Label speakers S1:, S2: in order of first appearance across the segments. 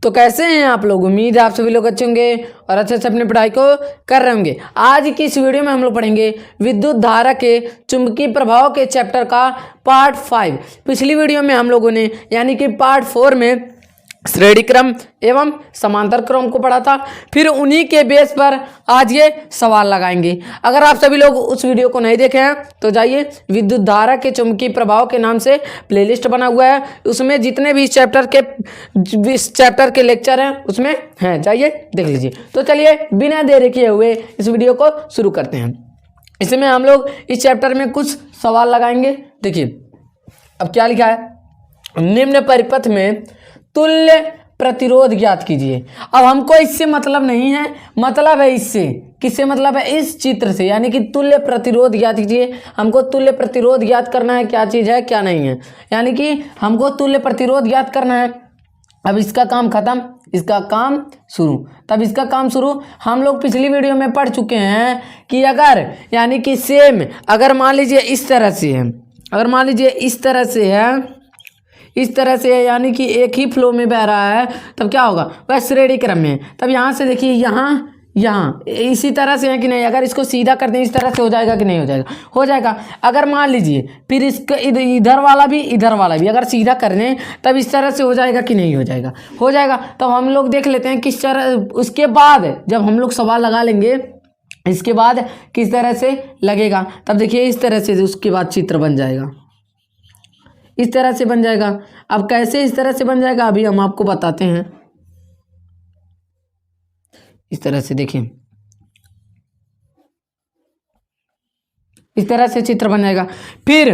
S1: तो कैसे हैं आप लोग। उम्मीद है आप सभी लोग अच्छे होंगे और अच्छे से अपनी पढ़ाई को कर रहे होंगे। आज की इस वीडियो में हम लोग पढ़ेंगे विद्युत धारा के चुंबकीय प्रभाव के चैप्टर का पार्ट 5। पिछली वीडियो में हम लोगों ने यानी कि पार्ट 4 में श्रेणी क्रम एवं समांतर क्रम को पढ़ा था। फिर उन्हीं के बेस पर आज ये सवाल लगाएंगे। अगर आप सभी लोग उस वीडियो को नहीं देखे हैं तो जाइए, विद्युत धारा के चुंबकीय प्रभाव के नाम से प्लेलिस्ट बना हुआ है, उसमें जितने भी इस चैप्टर के लेक्चर हैं उसमें हैं, जाइए देख लीजिए। तो चलिए बिना देरी किए हुए इस वीडियो को शुरू करते हैं। इसमें हम लोग इस चैप्टर में कुछ सवाल लगाएंगे। देखिए अब क्या लिखा है, निम्न परिपथ में तुल्य प्रतिरोध ज्ञात कीजिए। अब हमको इससे मतलब नहीं है, मतलब है इससे, किससे मतलब है, इस चित्र से, यानी कि तुल्य प्रतिरोध ज्ञात कीजिए। हमको तुल्य प्रतिरोध ज्ञात करना है, क्या चीज़ है क्या नहीं है, यानी कि हमको तुल्य प्रतिरोध ज्ञात करना है। अब इसका काम खत्म, इसका काम शुरू। तब इसका काम शुरू हम लोग पिछली वीडियो में पढ़ चुके हैं कि अगर यानी कि सेम, अगर मान लीजिए इस तरह से है, अगर मान लीजिए इस तरह से है, इस तरह से है, यानी कि एक ही फ्लो में बह रहा है, तब क्या होगा, वह श्रेणी क्रम में। तब यहाँ से देखिए, यहाँ इसी तरह से है कि नहीं। अगर इसको सीधा कर दें इस तरह से हो जाएगा कि नहीं हो जाएगा, हो जाएगा। अगर मान लीजिए फिर इसका इधर वाला भी अगर सीधा कर दें तब इस तरह से हो जाएगा कि नहीं हो जाएगा, हो जाएगा। तब हम लोग देख लेते हैं किस तरह, उसके बाद जब हम लोग सवाल लगा लेंगे इसके बाद किस तरह से लगेगा। तब देखिए इस तरह से उसके बाद चित्र बन जाएगा, इस तरह से बन जाएगा। अब कैसे इस तरह से बन जाएगा अभी हम आपको बताते हैं। इस तरह से देखिए, इस तरह से चित्र बन जाएगा। फिर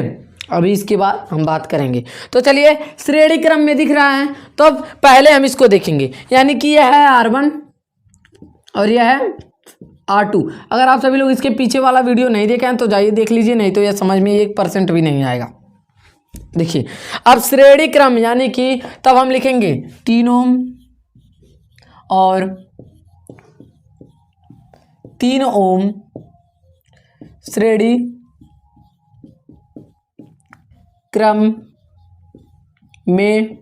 S1: अभी इसके बाद हम बात करेंगे। तो चलिए श्रेणी क्रम में दिख रहा है, तो अब पहले हम इसको देखेंगे, यानी कि यह है R1 और यह है R2। अगर आप सभी लोग इसके पीछे वाला वीडियो नहीं देखे हैं तो जाइए देख लीजिए, नहीं तो यह समझ में 1% भी नहीं आएगा। देखिए अब श्रेणी क्रम यानी कि तब हम लिखेंगे 3 ओम और 3 ओम श्रेणी क्रम में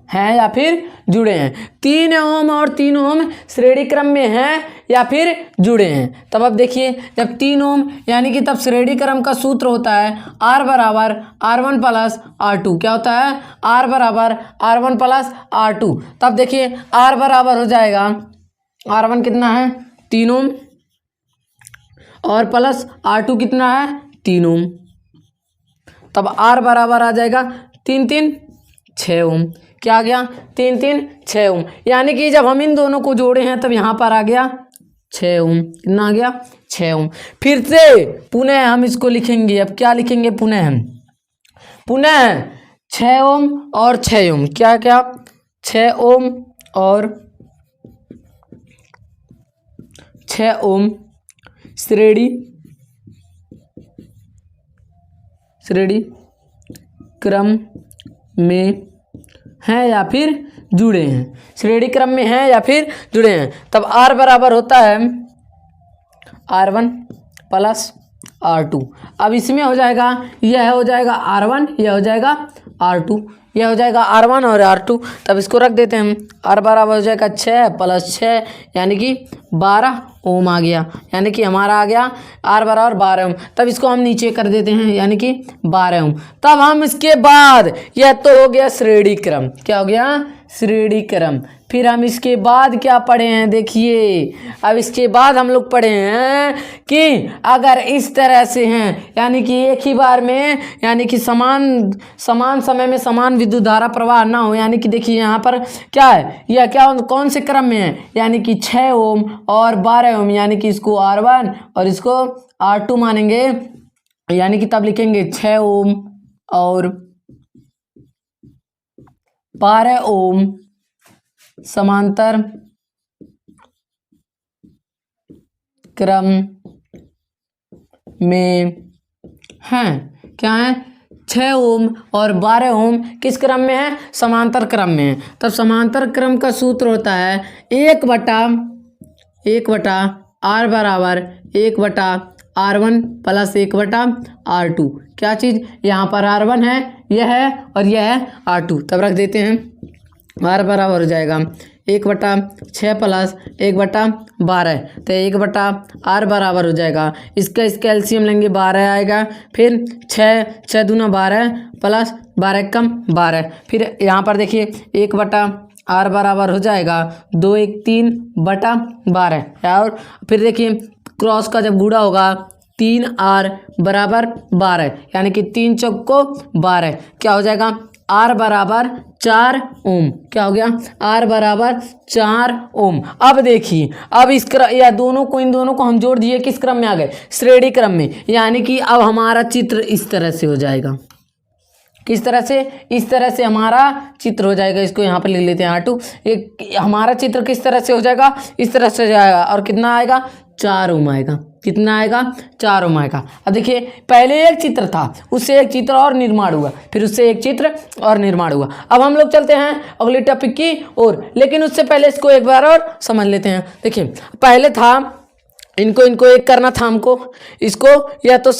S1: हैं या फिर जुड़े हैं। 3 ओम और 3 ओम श्रेणी क्रम में हैं या फिर जुड़े हैं। तब अब देखिए, जब 3 ओम यानी कि तब श्रेणी क्रम का सूत्र होता है R बराबर R1 प्लस R2। क्या होता है, R बराबर R1 प्लस R2। तब देखिए R बराबर हो जाएगा, R1 कितना है 3 ओम और प्लस R2 कितना है 3 ओम। तब R बराबर आ जाएगा 3 3 6 ओम। क्या आ गया, 3 3 6 ओम। यानी कि जब हम इन दोनों को जोड़े हैं तब यहाँ पर आ गया 6 ओम। कितना आ गया 6 ओम। फिर से पुनः हम इसको लिखेंगे। अब क्या लिखेंगे, पुनः 6 ओम और 6 ओम। क्या क्या, 6 ओम और 6 ओम श्रेणी क्रम में हैं या फिर जुड़े हैं, श्रेणी क्रम में हैं या फिर जुड़े हैं। तब R बराबर होता है R1 प्लस R2। अब इसमें हो जाएगा, यह हो जाएगा R1, यह हो जाएगा R2, यह हो जाएगा R1 और R2। तब इसको रख देते हैं। R बराबर हो जाएगा 6 प्लस 6 यानी कि 12 ओम आ गया, यानी कि हमारा आ गया R बराबर 12 ओम। तब इसको हम नीचे कर देते हैं, यानी कि 12 ओम। तब हम इसके बाद, यह तो हो गया श्रेणी क्रम, क्या हो गया श्रेणी क्रम। फिर हम इसके बाद क्या पढ़े हैं, देखिए अब इसके बाद हम लोग पढ़े हैं कि अगर इस तरह से हैं, यानी कि एक ही बार में, यानी कि समान समय में समान विद्युत धारा प्रवाह ना हो, यानी कि देखिए यहाँ पर क्या है, यह क्या कौन से क्रम में है, यानी कि 6 ओम और 12 ओम, यानी कि इसको R1 और इसको R2 मानेंगे। यानी कि तब लिखेंगे 6 ओम और 12 ओम समांतर क्रम में हैं। क्या है, 6 ओम और 12 ओम किस क्रम में है, समांतर क्रम में है। तब समांतर क्रम का सूत्र होता है 1 बटा R बराबर 1 बटा R1 प्लस 1 बटा R2। क्या चीज़, यहाँ पर R1 है, यह है और यह है R2। तब रख देते हैं आर बराबर हो जाएगा 1/6 प्लस 1/12, तो 1/r बराबर हो जाएगा, इसका एलसीएम लेंगे 12 आएगा, फिर 6 दूना 12 प्लस 12 कम 12, फिर यहाँ पर देखिए 1/r बराबर हो जाएगा 2 1 3/12, और फिर देखिए क्रॉस का जब गुणा होगा 3r बराबर 12, यानी कि 3 चौको 12, क्या हो जाएगा R बराबर 4 ओम, क्या हो गया R बराबर 4 ओम। अब देखिए, अब इस क्रम या दोनों को, इन दोनों को हम जोड़ दिए, किस क्रम में आ गए, श्रेणी क्रम में, यानी कि अब हमारा चित्र इस तरह से हो जाएगा, किस तरह से, इस तरह से हमारा चित्र हो जाएगा। इसको यहाँ पर लिख लेते हैं R2, एक हमारा चित्र किस तरह से हो जाएगा, इस तरह से जाएगा, और कितना आएगा 4 ओम आएगा, कितना आएगा 4 ओम आएगा। अब देखिए पहले एक चित्र था, उससे एक चित्र और निर्माण हुआ, फिर उससे एक चित्र और निर्माण हुआ। अब हम लोग चलते हैं अगले टॉपिक की ओर, लेकिन उससे पहले इसको एक बार और समझ लेते हैं। देखिए पहले था इनको एक करना था हमको, इसको या तो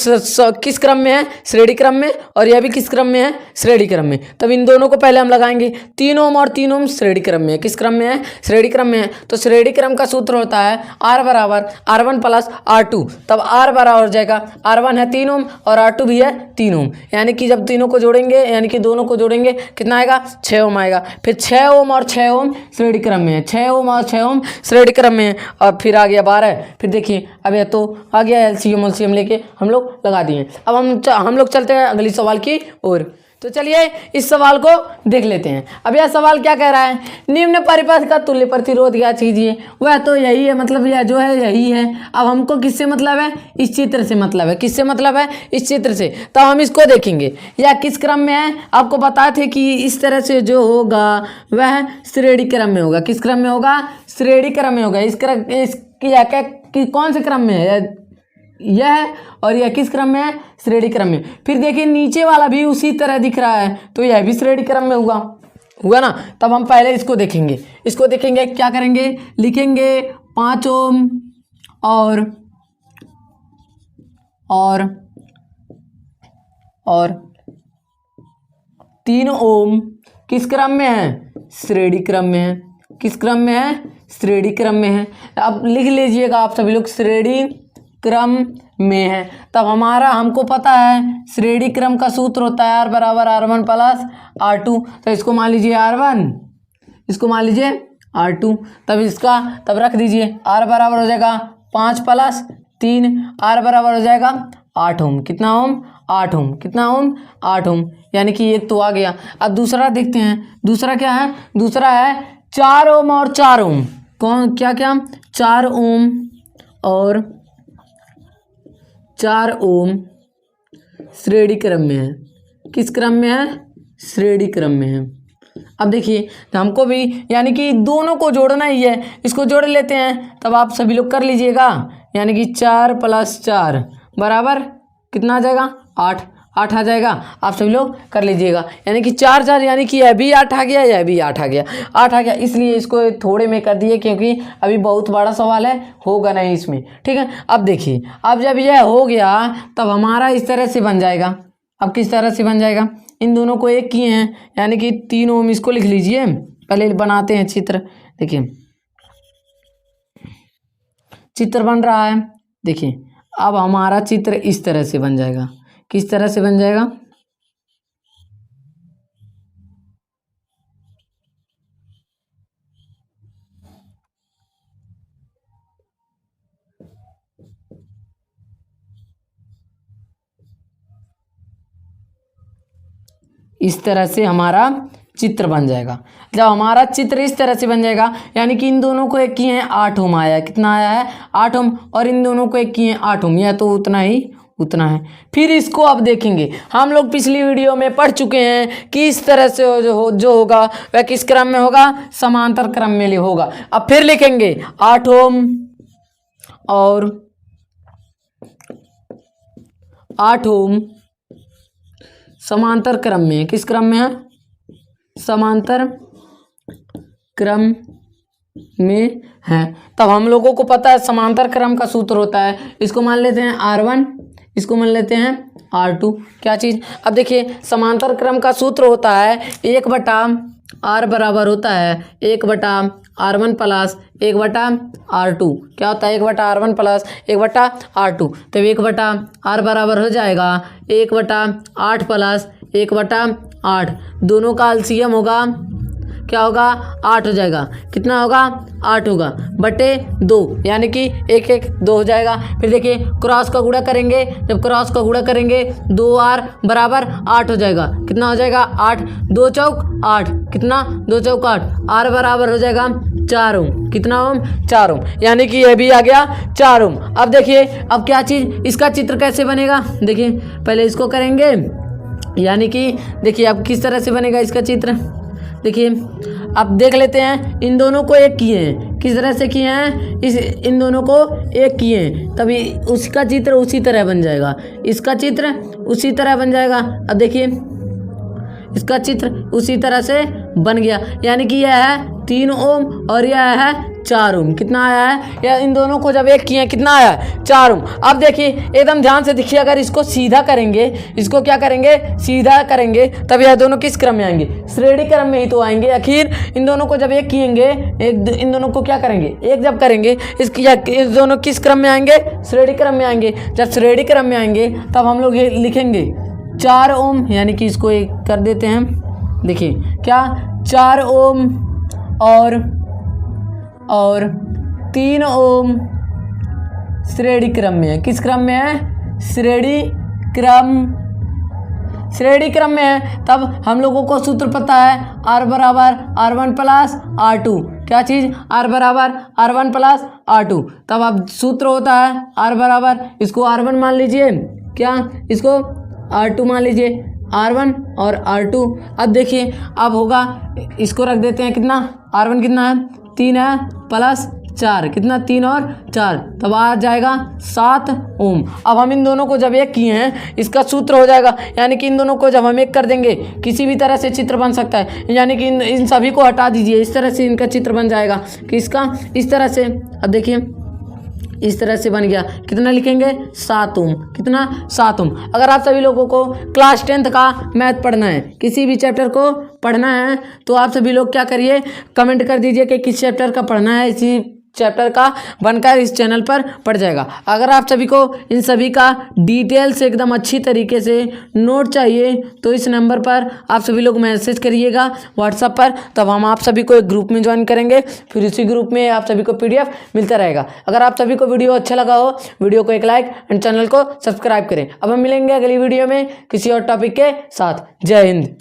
S1: किस क्रम में है, श्रेणी क्रम में, और यह भी किस क्रम में है, श्रेणी क्रम में। तब इन दोनों को पहले हम लगाएंगे, 3 ओम और 3 ओम श्रेणी क्रम में है, किस क्रम में है, श्रेणी क्रम में है। तो श्रेणी क्रम का सूत्र होता है R बराबर R1 प्लस R2, तब R बराबर हो जाएगा, R1 है 3 ओम और R2 भी है 3 ओम, यानी कि जब तीनों को जोड़ेंगे, यानी कि दोनों को जोड़ेंगे, कितना आएगा 6 ओम आएगा। फिर 6 ओम और 6 ओम श्रेणी क्रम में है, 6 ओम और 6 ओम श्रेणी क्रम में है, और फिर आ गया 12। फिर देखिए अब यह तो आ गया एलसीएम लेके हम लोग लगा दिए। अब हम लोग चलते हैं अगली सवाल की ओर। तो चलिए इस सवाल को देख लेते हैं। अब यह सवाल क्या कह रहा है, निम्न परिपथ का तुल्य प्रतिरोध क्या कीजिए, वह तो यही है, मतलब यह जो है यही है। अब हमको किससे मतलब है, इस चित्र से मतलब है, किससे मतलब है, इस चित्र से। तो हम इसको देखेंगे, यह किस क्रम में है, आपको बताए थे कि इस तरह से जो होगा वह श्रेणी क्रम में होगा, किस क्रम में होगा, श्रेणी क्रम में होगा। कि कौन से क्रम में है, यह है, और यह किस क्रम में है, श्रेणी क्रम में। फिर देखिए नीचे वाला भी उसी तरह दिख रहा है, तो यह भी श्रेणी क्रम में हुआ ना। तब हम पहले इसको देखेंगे, क्या करेंगे, लिखेंगे 5 ओम और 3 ओम किस क्रम में है, श्रेणी क्रम में है, किस क्रम में है, श्रेणी क्रम में है। अब लिख लीजिएगा आप सभी लोग, श्रेणी क्रम में है। तब हमको पता है श्रेणी क्रम का सूत्र होता है R बराबर R1 प्लस R2, तो इसको मान लीजिए R1, इसको मान लीजिए R2, तब रख दीजिए, R बराबर हो जाएगा 5 प्लस 3, R बराबर हो जाएगा 8 ओम, कितना ओम, 8 ओम, कितना ओम, 8 ओम, यानी कि ये तो आ गया। अब दूसरा देखते हैं, दूसरा क्या है, दूसरा है 4 ओम और 4 ओम, कौन क्या 4 ओम और 4 ओम श्रेणी क्रम में है, किस क्रम में है, श्रेणी क्रम में है। अब देखिए हमको भी, यानी कि दोनों को जोड़ना ही है, इसको जोड़ लेते हैं, तब आप सभी लोग कर लीजिएगा, यानी कि 4 प्लस 4 बराबर कितना आ जाएगा, 8 आ जाएगा। आप सभी लोग कर लीजिएगा, यानी कि 4 4, यानी कि यह भी 8 आ गया, यह भी 8 आ गया, 8 आ गया। इसलिए इसको थोड़े में कर दिए, क्योंकि अभी बहुत बड़ा सवाल है, होगा नहीं इसमें, ठीक है। अब देखिए, अब जब यह हो गया तब हमारा इस तरह से बन जाएगा। अब किस तरह से बन जाएगा, इन दोनों को एक किए हैं, यानी कि 3 ओम, इसको लिख लीजिए, पहले बनाते हैं चित्र। देखिए चित्र बन रहा है, देखिए अब हमारा चित्र इस तरह से बन जाएगा, किस तरह से बन जाएगा, इस तरह से हमारा चित्र बन जाएगा। जब हमारा चित्र इस तरह से बन जाएगा, यानी कि इन दोनों को एक किए हैं 8 ओम आया, कितना आया है 8 ओम, और इन दोनों को एक किए हैं 8 ओम, यह तो उतना है। फिर इसको अब देखेंगे, हम लोग पिछली वीडियो में पढ़ चुके हैं कि इस तरह से जो होगा वह किस क्रम में होगा, समांतर क्रम में होगा। अब फिर लिखेंगे 8 ओम और 8 ओम समांतर क्रम में, किस क्रम में है, समांतर क्रम में है। तब हम लोगों को पता है समांतर क्रम का सूत्र होता है, इसको मान लेते हैं R1, इसको मान लेते हैं R2, क्या चीज़। अब देखिए समांतर क्रम का सूत्र होता है 1/, आर बराबर होता है 1/R1 प्लस 1/R2। क्या होता है 1/R1 प्लस 1/R2। तो 1/R बराबर हो जाएगा 1/8 प्लस 1/8। दोनों का एलसीएम होगा, क्या होगा 8 हो जाएगा। कितना होगा 8 होगा बटे 2, यानी कि 1 1 2 हो जाएगा। फिर देखिए क्रॉस का गुणा करेंगे, जब क्रॉस का गुणा करेंगे 2R बराबर 8 हो जाएगा। कितना हो जाएगा 8, 2 चौक 8, कितना 2 चौक 8। R बराबर हो जाएगा 4 ओम। कितना ओम 4 ओम, यानी कि ये भी आ गया 4 ओम। अब देखिए अब क्या चीज़, इसका चित्र कैसे बनेगा। देखिए पहले इसको करेंगे, यानी कि देखिए अब किस तरह से बनेगा इसका चित्र। देखिए अब देख लेते हैं, इन दोनों को एक किए हैं, किस तरह से किए हैं, इन दोनों को एक किए हैं, तभी उसका चित्र उसी तरह बन जाएगा, इसका चित्र उसी तरह बन जाएगा। अब देखिए इसका चित्र उसी तरह से बन गया, यानी कि यह है 3 ओम और यह है 4 ओम। कितना आया है, या इन दोनों को जब एक किए कितना आया है 4 ओम। अब देखिए एकदम ध्यान से देखिए, अगर इसको सीधा करेंगे, इसको क्या करेंगे सीधा करेंगे, तब यह दोनों किस क्रम में आएंगे, श्रेणी क्रम में ही तो आएंगे। आखिर इन दोनों को जब एक किएंगे, इन दोनों को क्या करेंगे एक जब करेंगे, इस दोनों किस क्रम में आएंगे, श्रेणी क्रम में आएंगे। जब श्रेणी क्रम में आएंगे तब हम लोग ये लिखेंगे 4 ओम, यानी कि इसको एक कर देते हैं। देखिए क्या 4 ओम और 3 ओम श्रेणी क्रम में है। किस क्रम में है, श्रेणी क्रम में है। तब हम लोगों को सूत्र पता है R बराबर R1 प्लस R2। क्या चीज़, R बराबर R1 प्लस R2। तब अब सूत्र होता है R बराबर, इसको R1 मान लीजिए, क्या इसको R2 मान लीजिए, R1 और R2। अब देखिए अब होगा, इसको रख देते हैं, कितना R1 कितना है 3 है प्लस 4, कितना 3 और 4, तब आ जाएगा 7 ओम। अब हम इन दोनों को जब एक किए हैं, इसका सूत्र हो जाएगा, यानी कि इन दोनों को जब हम एक कर देंगे किसी भी तरह से चित्र बन सकता है, यानी कि इन सभी को हटा दीजिए, इस तरह से इनका चित्र बन जाएगा कि इसका इस तरह से। अब देखिए इस तरह से बन गया, कितना लिखेंगे 7 ओम। कितना 7 ओम। अगर आप सभी लोगों को क्लास 10th का मैथ पढ़ना है, किसी भी चैप्टर को पढ़ना है, तो आप सभी लोग क्या करिए, कमेंट कर दीजिए कि किस चैप्टर का पढ़ना है, इसी चैप्टर का बनकर इस चैनल पर पढ़ जाएगा। अगर आप सभी को इन सभी का डिटेल से एकदम अच्छी तरीके से नोट चाहिए तो इस नंबर पर आप सभी लोग मैसेज करिएगा व्हाट्सएप पर, तब हम आप सभी को एक ग्रुप में ज्वाइन करेंगे, फिर उसी ग्रुप में आप सभी को PDF मिलता रहेगा। अगर आप सभी को वीडियो अच्छा लगा हो, वीडियो को एक लाइक एंड चैनल को सब्सक्राइब करें। अब हम मिलेंगे अगली वीडियो में किसी और टॉपिक के साथ। जय हिंद।